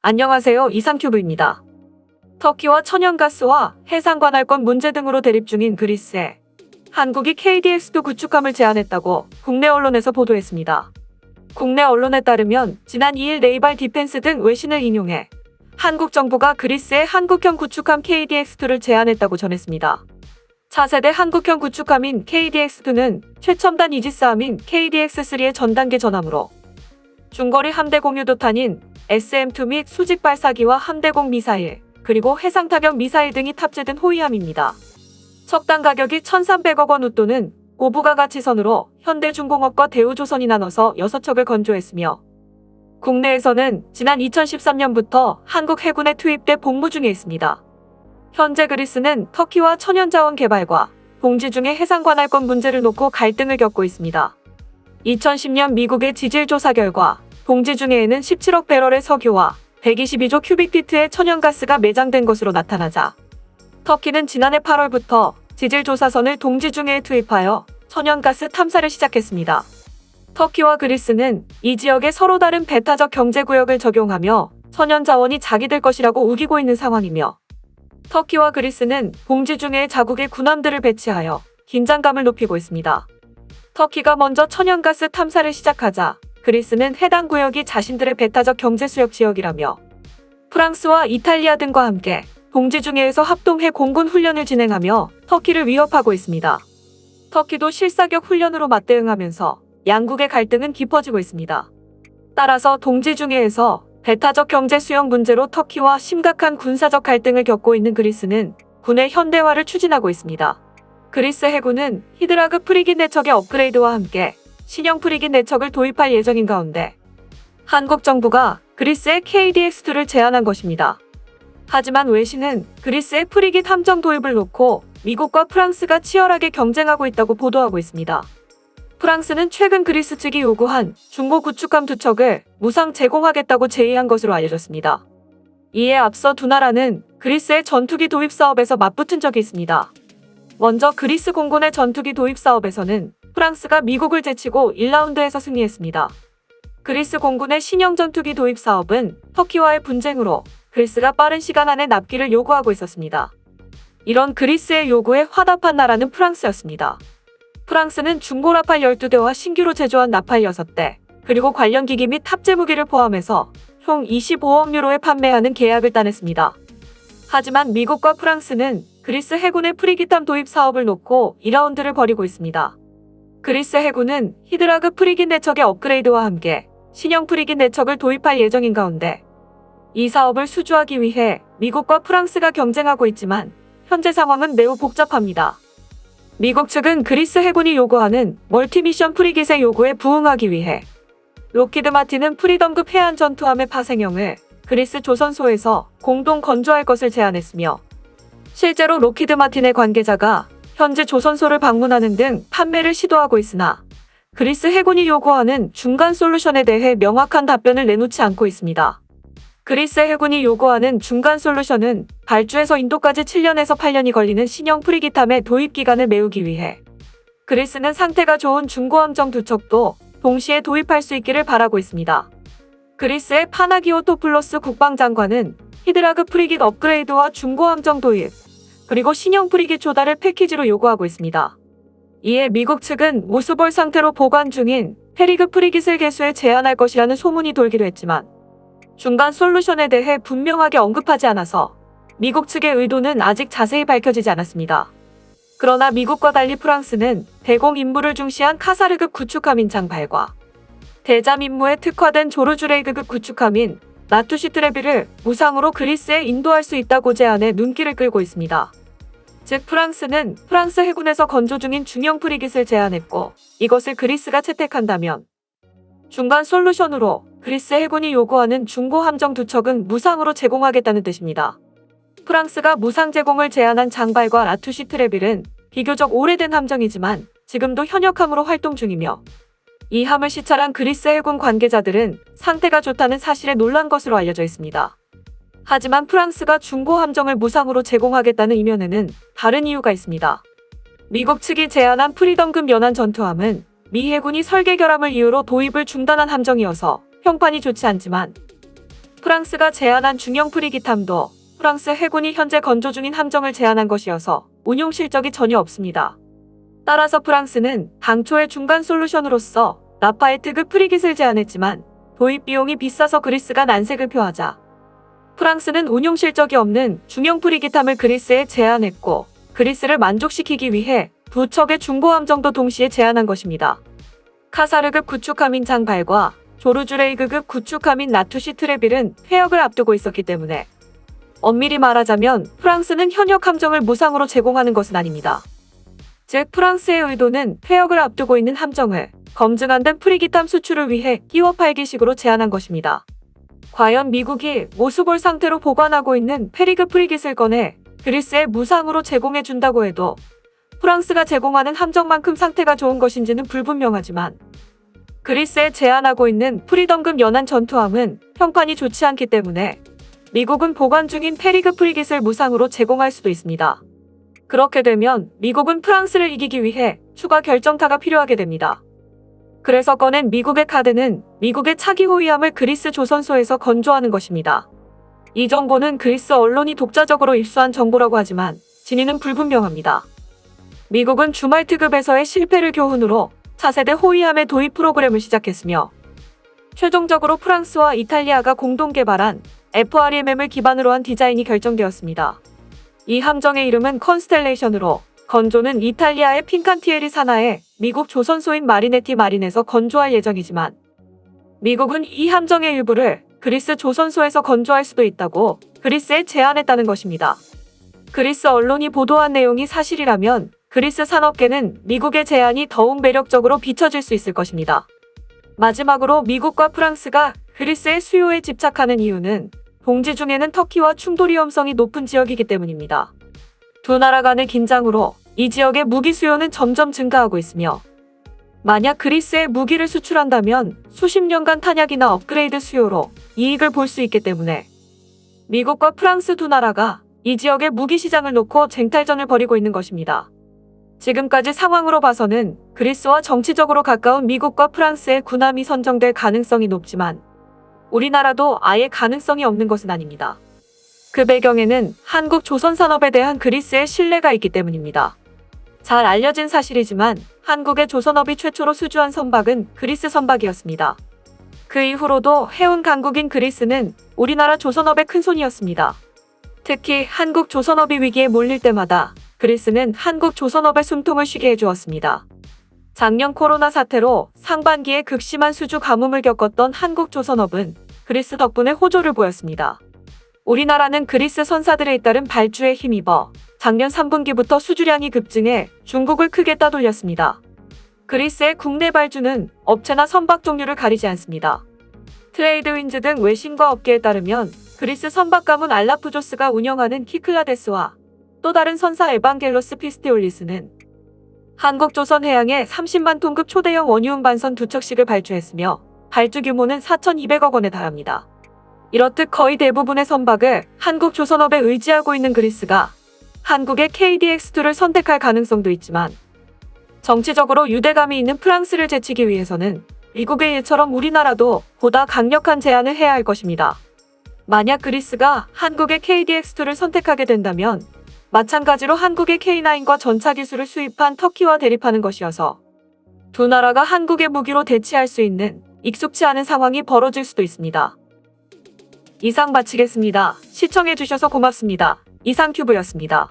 안녕하세요. 이상큐브입니다. 터키와 천연가스와 해상관할권 문제 등으로 대립 중인 그리스에 한국이 KDX2 구축함을 제안했다고 국내 언론에서 보도했습니다. 국내 언론에 따르면 지난 2일 네이발 디펜스 등 외신을 인용해 한국 정부가 그리스에 한국형 구축함 KDX2를 제안했다고 전했습니다. 차세대 한국형 구축함인 KDX2는 최첨단 이지스함인 KDX3의 전단계 전함으로 중거리 함대 공유도탄인 SM2 및 수직 발사기와 함대공 미사일, 그리고 해상 타격 미사일 등이 탑재된 호위함입니다. 척당 가격이 1,300억 원 웃도는 고부가 가치선으로 현대중공업과 대우조선이 나눠서 6척을 건조했으며 국내에서는 지난 2013년부터 한국 해군에 투입돼 복무 중에 있습니다. 현재 그리스는 터키와 천연자원 개발과 동지 중의 해상관할권 문제를 놓고 갈등을 겪고 있습니다. 2010년 미국의 지질조사 결과 동지 중에는 17억 배럴의 석유와 122조 큐빅피트의 천연가스가 매장된 것으로 나타나자 터키는 지난해 8월부터 지질조사선을 동지 중해에 투입하여 천연가스 탐사를 시작했습니다. 터키와 그리스는 이 지역에 서로 다른 배타적 경제구역을 적용하며 천연자원이 자기들 것이라고 우기고 있는 상황이며 터키와 그리스는 동지 중해에 자국의 군함들을 배치하여 긴장감을 높이고 있습니다. 터키가 먼저 천연가스 탐사를 시작하자 그리스는 해당 구역이 자신들의 배타적 경제수역 지역이라며 프랑스와 이탈리아 등과 함께 동지 중해에서 합동해 공군 훈련을 진행하며 터키를 위협하고 있습니다. 터키도 실사격 훈련으로 맞대응하면서 양국의 갈등은 깊어지고 있습니다. 따라서 동지 중해에서 배타적 경제 수용 문제로 터키와 심각한 군사적 갈등을 겪고 있는 그리스는 군의 현대화를 추진하고 있습니다. 그리스 해군은 히드라그 프리깃 4척의 업그레이드와 함께 신형 프리깃 4척을 도입할 예정인 가운데 한국 정부가 그리스에 KDX2를 제안한 것입니다. 하지만 외신은 그리스의 프리깃 함정 도입을 놓고 미국과 프랑스가 치열하게 경쟁하고 있다고 보도하고 있습니다. 프랑스는 최근 그리스 측이 요구한 중고 구축함 2척을 무상 제공하겠다고 제의한 것으로 알려졌습니다. 이에 앞서 두 나라는 그리스의 전투기 도입 사업에서 맞붙은 적이 있습니다. 먼저 그리스 공군의 전투기 도입 사업에서는 프랑스가 미국을 제치고 1라운드에서 승리했습니다. 그리스 공군의 신형 전투기 도입 사업은 터키와의 분쟁으로 그리스가 빠른 시간 안에 납기를 요구하고 있었습니다. 이런 그리스의 요구에 화답한 나라는 프랑스였습니다. 프랑스는 중고 라팔 12대와 신규로 제조한 라팔 6대, 그리고 관련 기기 및 탑재 무기를 포함해서 총 25억 유로에 판매하는 계약을 따냈습니다. 하지만 미국과 프랑스는 그리스 해군의 프리깃함 도입 사업을 놓고 2라운드를 벌이고 있습니다. 그리스 해군은 히드라그 프리깃 4척의 업그레이드와 함께 신형 프리깃 4척을 도입할 예정인 가운데 이 사업을 수주하기 위해 미국과 프랑스가 경쟁하고 있지만 현재 상황은 매우 복잡합니다. 미국 측은 그리스 해군이 요구하는 멀티미션 프리깃의 요구에 부응하기 위해 록히드 마틴은 프리덤급 해안 전투함의 파생형을 그리스 조선소에서 공동 건조할 것을 제안했으며 실제로 록히드 마틴의 관계자가 현재 조선소를 방문하는 등 판매를 시도하고 있으나 그리스 해군이 요구하는 중간 솔루션에 대해 명확한 답변을 내놓지 않고 있습니다. 그리스 해군이 요구하는 중간 솔루션은 발주에서 인도까지 7년에서 8년이 걸리는 신형 프리깃함의 도입 기간을 메우기 위해 그리스는 상태가 좋은 중고함정 2척도 동시에 도입할 수 있기를 바라고 있습니다. 그리스의 파나기오토플로스 국방장관은 히드라그 프리깃 업그레이드와 중고함정 도입, 그리고 신형 프리깃 조달을 패키지로 요구하고 있습니다. 이에 미국 측은 모수볼 상태로 보관 중인 페리그 프리깃을 개수해 제안할 것이라는 소문이 돌기도 했지만 중간 솔루션에 대해 분명하게 언급하지 않아서 미국 측의 의도는 아직 자세히 밝혀지지 않았습니다. 그러나 미국과 달리 프랑스는 대공 임무를 중시한 카사르급 구축함인 장발과 대잠 임무에 특화된 조르주레이그급 구축함인 라투시트레비를 무상으로 그리스에 인도할 수 있다고 제안해 눈길을 끌고 있습니다. 즉 프랑스는 프랑스 해군에서 건조 중인 중형 프리깃을 제안했고 이것을 그리스가 채택한다면 중간 솔루션으로 그리스 해군이 요구하는 중고 함정 2척은 무상으로 제공하겠다는 뜻입니다. 프랑스가 무상 제공을 제안한 장발과 라투시트레빌은 비교적 오래된 함정이지만 지금도 현역함으로 활동 중이며 이 함을 시찰한 그리스 해군 관계자들은 상태가 좋다는 사실에 놀란 것으로 알려져 있습니다. 하지만 프랑스가 중고 함정을 무상으로 제공하겠다는 이면에는 다른 이유가 있습니다. 미국 측이 제안한 프리덤급 연안 전투함은 미 해군이 설계 결함을 이유로 도입을 중단한 함정이어서 평판이 좋지 않지만 프랑스가 제안한 중형 프리기탐도 프랑스 해군이 현재 건조 중인 함정을 제안한 것이어서 운용 실적이 전혀 없습니다. 따라서 프랑스는 당초의 중간 솔루션으로서 라파에트급 프리깃을 제안했지만 도입 비용이 비싸서 그리스가 난색을 표하자 프랑스는 운용 실적이 없는 중형 프리기탐을 그리스에 제안했고 그리스를 만족시키기 위해 두 척의 중고함정도 동시에 제안한 것입니다. 카사르급 구축함인 장발과 조르주레이그급 구축함인 나투시 트레빌은 폐역을 앞두고 있었기 때문에 엄밀히 말하자면 프랑스는 현역 함정을 무상으로 제공하는 것은 아닙니다. 즉 프랑스의 의도는 폐역을 앞두고 있는 함정을 검증 안 된 프리기탐 수출을 위해 끼워 팔기식으로 제안한 것입니다. 과연 미국이 모수볼 상태로 보관하고 있는 페리급 프리깃을 꺼내 그리스에 무상으로 제공해준다고 해도 프랑스가 제공하는 함정만큼 상태가 좋은 것인지는 불분명하지만 그리스에 제안하고 있는 프리덤급 연안 전투함은 평판이 좋지 않기 때문에 미국은 보관 중인 페리급 프리깃을 무상으로 제공할 수도 있습니다. 그렇게 되면 미국은 프랑스를 이기기 위해 추가 결정타가 필요하게 됩니다. 그래서 꺼낸 미국의 카드는 미국의 차기 호위함을 그리스 조선소에서 건조하는 것입니다. 이 정보는 그리스 언론이 독자적으로 입수한 정보라고 하지만 진위는 불분명합니다. 미국은 주말트급에서의 실패를 교훈으로 차세대 호위함의 도입 프로그램을 시작했으며 최종적으로 프랑스와 이탈리아가 공동 개발한 FREMM을 기반으로 한 디자인이 결정되었습니다. 이 함정의 이름은 컨스텔레이션으로 건조는 이탈리아의 핀칸티에리 산하에 미국 조선소인 마리네티 마린에서 건조할 예정이지만 미국은 이 함정의 일부를 그리스 조선소에서 건조할 수도 있다고 그리스에 제안했다는 것입니다. 그리스 언론이 보도한 내용이 사실이라면 그리스 산업계는 미국의 제안이 더욱 매력적으로 비춰질 수 있을 것입니다. 마지막으로 미국과 프랑스가 그리스의 수요에 집착하는 이유는 동지 중에는 터키와 충돌 위험성이 높은 지역이기 때문입니다. 두 나라 간의 긴장으로 이 지역의 무기 수요는 점점 증가하고 있으며 만약 그리스에 무기를 수출한다면 수십 년간 탄약이나 업그레이드 수요로 이익을 볼 수 있기 때문에 미국과 프랑스 두 나라가 이 지역의 무기 시장을 놓고 쟁탈전을 벌이고 있는 것입니다. 지금까지 상황으로 봐서는 그리스와 정치적으로 가까운 미국과 프랑스의 군함이 선정될 가능성이 높지만 우리나라도 아예 가능성이 없는 것은 아닙니다. 그 배경에는 한국 조선산업에 대한 그리스의 신뢰가 있기 때문입니다. 잘 알려진 사실이지만 한국의 조선업이 최초로 수주한 선박은 그리스 선박이었습니다. 그 이후로도 해운 강국인 그리스는 우리나라 조선업의 큰손이었습니다. 특히 한국 조선업이 위기에 몰릴 때마다 그리스는 한국 조선업의 숨통을 쉬게 해주었습니다. 작년 코로나 사태로 상반기에 극심한 수주 가뭄을 겪었던 한국 조선업은 그리스 덕분에 호조를 보였습니다. 우리나라는 그리스 선사들에 잇따른 발주에 힘입어 작년 3분기부터 수주량이 급증해 중국을 크게 따돌렸습니다. 그리스의 국내 발주는 업체나 선박 종류를 가리지 않습니다. 트레이드윈즈 등 외신과 업계에 따르면 그리스 선박 가문 알라푸조스가 운영하는 키클라데스와 또 다른 선사 에반겔로스 피스티올리스는 한국조선해양에 30만 톤급 초대형 원유음 반선 2척씩을 발주했으며 발주 규모는 4,200억 원에 달합니다. 이렇듯 거의 대부분의 선박을 한국조선업에 의지하고 있는 그리스가 한국의 KDX2를 선택할 가능성도 있지만 정치적으로 유대감이 있는 프랑스를 제치기 위해서는 미국의 일처럼 우리나라도 보다 강력한 제안을 해야 할 것입니다. 만약 그리스가 한국의 KDX2를 선택하게 된다면 마찬가지로 한국의 K9과 전차 기술을 수입한 터키와 대립하는 것이어서 두 나라가 한국의 무기로 대치할 수 있는 익숙치 않은 상황이 벌어질 수도 있습니다. 이상 마치겠습니다. 시청해주셔서 고맙습니다. 이상큐브였습니다.